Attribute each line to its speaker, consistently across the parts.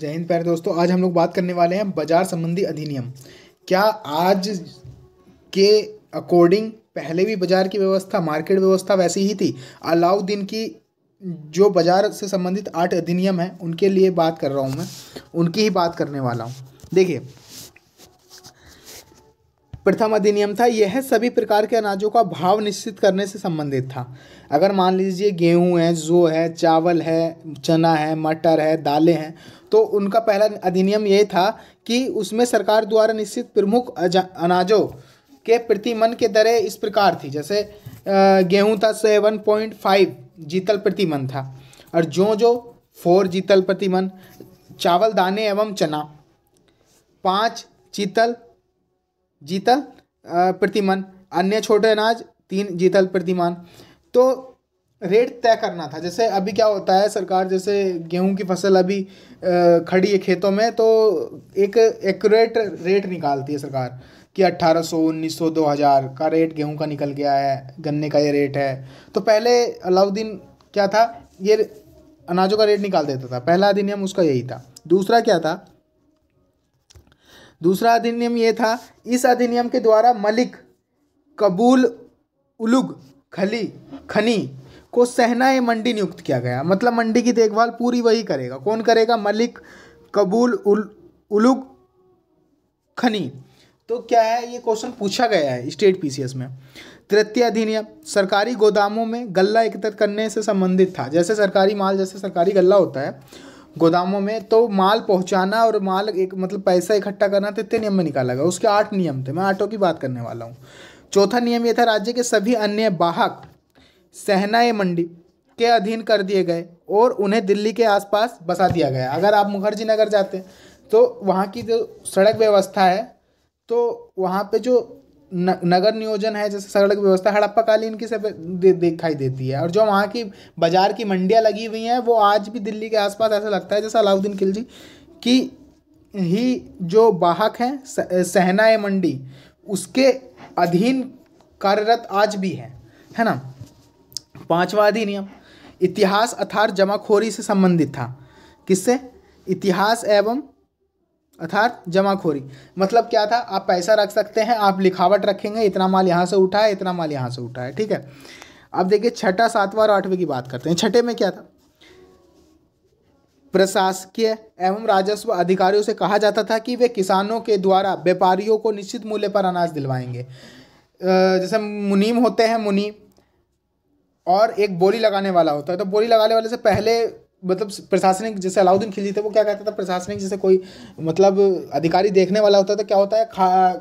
Speaker 1: जय हिंद प्यारे दोस्तों। आज हम लोग बात करने वाले हैं बाजार संबंधी अधिनियम। क्या आज के अकॉर्डिंग पहले भी बाजार की व्यवस्था, मार्केट व्यवस्था वैसी ही थी? अलाउद्दीन की जो बाजार से संबंधित 8 अधिनियम हैं उनके लिए बात कर रहा हूँ मैं, उनकी ही बात करने वाला हूँ। देखिए, प्रथम अधिनियम था, यह सभी प्रकार के अनाजों का भाव निश्चित करने से संबंधित था। अगर मान लीजिए गेहूं है, जौ है, चावल है, चना है, मटर है, दालें हैं, तो उनका पहला अधिनियम ये था कि उसमें सरकार द्वारा निश्चित प्रमुख अनाजों के प्रति मन के दरें इस प्रकार थी। जैसे गेहूं था 7.5 जीतल प्रति मन था, और जौ 4 जीतल प्रति मन, चावल दाने एवं चना 5 जीतल प्रति मन, अन्य छोटे अनाज 3 जीतल प्रति मन। तो रेट तय करना था। जैसे अभी क्या होता है, सरकार जैसे गेहूं की फसल अभी खड़ी है खेतों में, तो एक एक्यूरेट रेट निकालती है सरकार कि 1800, 1900, 2000 का रेट गेहूं का निकल गया है, गन्ने का ये रेट है। तो पहले अलाउद्दीन क्या था, ये अनाजों का रेट निकाल देता था। पहला अधिनियम उसका यही था। दूसरा क्या था? दूसरा अधिनियम ये था, इस अधिनियम के द्वारा मलिक कबूल उलुग खनी को सहनाए मंडी नियुक्त किया गया। मतलब मंडी की देखभाल पूरी वही करेगा। कौन करेगा? मलिक कबूल उलुग खनी। तो क्या है, ये क्वेश्चन पूछा गया है स्टेट पीसीएस में। तृतीय अधिनियम सरकारी गोदामों में गल्ला एकत्रित करने से संबंधित था। जैसे सरकारी माल, जैसे सरकारी गल्ला होता है गोदामों में, तो माल पहुंचाना और माल एक मतलब पैसा इकट्ठा करना, तो इतने नियम में निकाला गया। उसके 8 नियम थे, मैं 8 की बात करने वाला हूँ। चौथा नियम ये था, राज्य के सभी अन्य वाहक सहनाए मंडी के अधीन कर दिए गए और उन्हें दिल्ली के आसपास बसा दिया गया। अगर आप मुखर्जी नगर जाते हैं तो वहाँ की जो सड़क व्यवस्था है, तो वहाँ पे जो नगर नियोजन है, जैसे सड़क व्यवस्था हड़प्पा कालीन की सब दिखाई देती है। और जो वहाँ की बाजार की मंडियाँ लगी हुई हैं, वो आज भी दिल्ली के आसपास ऐसा लगता है जैसे अलाउद्दीन खिलजी की ही जो वाहक हैं सहनाए मंडी, उसके अधीन कार्यरत आज भी है ना। 5वां अधिनियम इतिहास अर्थात जमाखोरी से संबंधित था। किससे? इतिहास एवं अर्थात जमाखोरी। मतलब क्या था, आप पैसा रख सकते हैं, आप लिखावट रखेंगे, इतना माल यहाँ से उठा है, इतना माल यहाँ से उठा है, ठीक है। अब देखिए, छठा, 7वां और 8वें की बात करते हैं। छठे में क्या था? प्रशासकीय एवं राजस्व अधिकारियों से कहा जाता था कि वे किसानों के द्वारा व्यापारियों को निश्चित मूल्य पर अनाज दिलवाएंगे। जैसे मुनीम होते हैं, मुनीम, और एक बोली लगाने वाला होता है। तो बोली लगाने वाले से पहले मतलब प्रशासनिक, जैसे अलाउद्दीन खिलजी थे, वो क्या कहता था, प्रशासनिक जैसे कोई मतलब अधिकारी देखने वाला होता है, तो क्या होता है,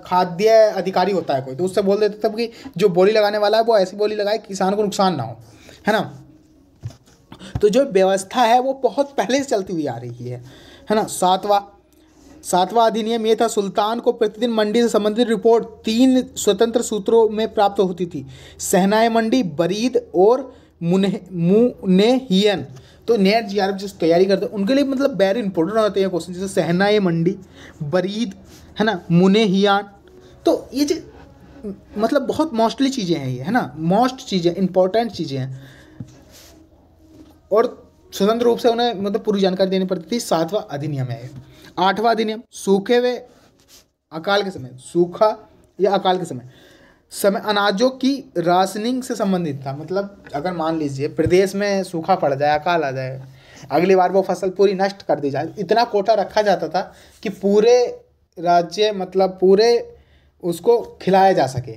Speaker 1: खाद्य अधिकारी होता है कोई, तो उससे बोल देते थे कि जो बोली लगाने वाला है वो ऐसी बोली लगाए किसान को नुकसान ना हो, है ना। तो जो व्यवस्था है वो बहुत पहले से चलती हुई आ रही है ना। सातवां अधिनियम ये था, सुल्तान को प्रतिदिन मंडी से संबंधित रिपोर्ट 3 स्वतंत्र सूत्रों में प्राप्त होती थी। सहनाए मंडी, बरीद और मुनेहियन। तो नेट जीआरएफ जिस तैयारी करते हैं उनके लिए मतलब वेरी इंपॉर्टेंट होते हैं क्वेश्चन, जैसे सहनाए मंडी, बरीद, है ना, मुनेहियान। तो ये मतलब बहुत मोस्टली चीज़ें हैं ये, है ना, मोस्ट चीज़ें, इंपॉर्टेंट चीज़ें हैं, और स्वतंत्र रूप से उन्हें मतलब पूरी जानकारी देनी पड़ती थी। 7वां अधिनियम है। 8वां अधिनियम सूखे व अकाल के समय, सूखा या अकाल के समय अनाजों की राशनिंग से संबंधित था। मतलब अगर मान लीजिए प्रदेश में सूखा पड़ जाए, अकाल आ जाए, अगली बार वो फसल पूरी नष्ट कर दी जाए, इतना कोटा रखा जाता था कि पूरे राज्य मतलब पूरे उसको खिलाया जा सके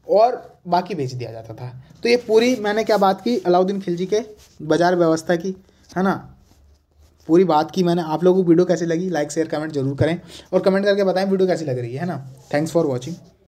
Speaker 1: और बाकी बेच दिया जाता था। तो ये पूरी मैंने क्या बात की, अलाउद्दीन खिलजी के बाजार व्यवस्था की, है ना, पूरी बात की मैंने। आप लोगों को वीडियो कैसी लगी, लाइक शेयर कमेंट जरूर करें, और कमेंट करके बताएं वीडियो कैसी लग रही है ना। Thanks for watching.